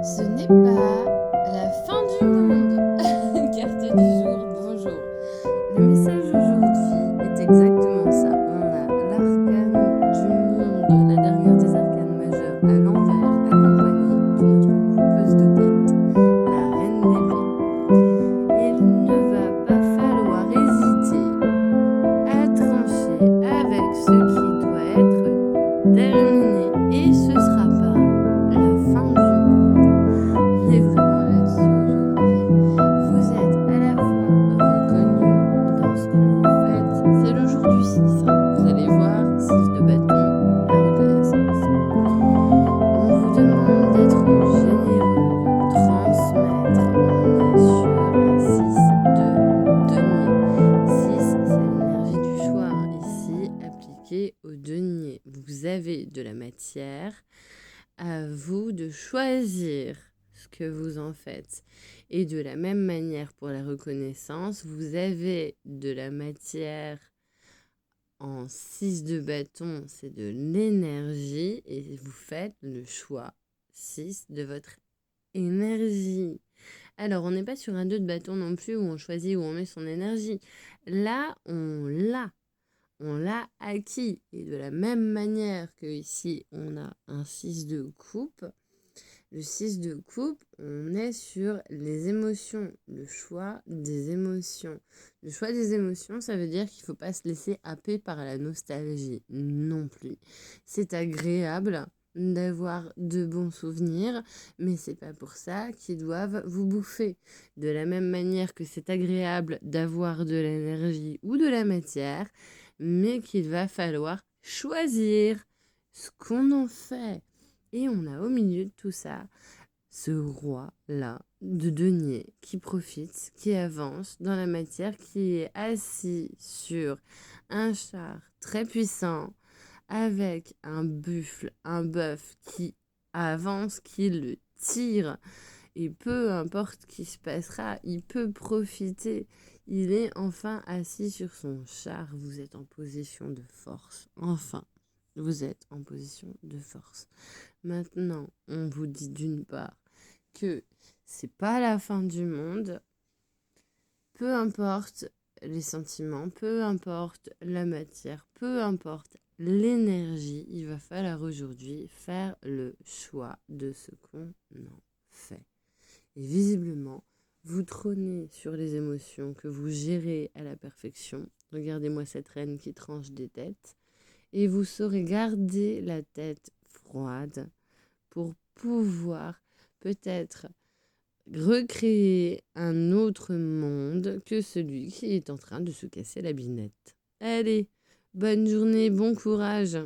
Ce n'est pas la fin du monde. Carte du jour, bonjour. Le message aujourd'hui est exactement ça. On a l'arcane du monde, la dernière des arcanes majeures à l'envers, accompagnée de notre coupeuse de tête, la reine d'épée. Il ne va pas falloir hésiter à trancher avec ce qui doit être terminé et ce sera pas la fin du monde. On est vraiment là-dessus aujourd'hui. Vous êtes à la fois reconnu dans ce que vous faites. C'est le jour du 6. Vous allez voir, 6 de bâton, la reconnaissance. On vous demande d'être généreux, de transmettre. On est sur un 6 de denier. 6, c'est l'énergie du choix, ici appliquée au denier. Vous avez de la matière, à vous de choisir ce que vous en faites. Et de la même manière pour la reconnaissance, vous avez de la matière en 6 de bâton, c'est de l'énergie et vous faites le choix 6 de votre énergie. Alors, on n'est pas sur un 2 de bâton non plus où on choisit où on met son énergie. Là, on l'a acquis. Et de la même manière que ici, on a un 6 de coupe, le 6 de coupe, on est sur les émotions, le choix des émotions. Le choix des émotions, ça veut dire qu'il ne faut pas se laisser happer par la nostalgie non plus. C'est agréable d'avoir de bons souvenirs, mais c'est pas pour ça qu'ils doivent vous bouffer. De la même manière que c'est agréable d'avoir de l'énergie ou de la matière, mais qu'il va falloir choisir ce qu'on en fait. Et on a au milieu de tout ça ce roi-là de denier qui profite, qui avance dans la matière, qui est assis sur un char très puissant avec un buffle, un bœuf qui avance, qui le tire. Et peu importe ce qui se passera, il peut profiter. Il est enfin assis sur son char. Vous êtes en position de force. Enfin, vous êtes en position de force. Maintenant, on vous dit d'une part que c'est pas la fin du monde. Peu importe les sentiments, peu importe la matière, peu importe l'énergie, il va falloir aujourd'hui faire le choix de ce qu'on en fait. Et visiblement, vous trônez sur les émotions que vous gérez à la perfection. Regardez-moi cette reine qui tranche des têtes. Et vous saurez garder la tête froide pour pouvoir peut-être recréer un autre monde que celui qui est en train de se casser la binette. Allez, bonne journée, bon courage!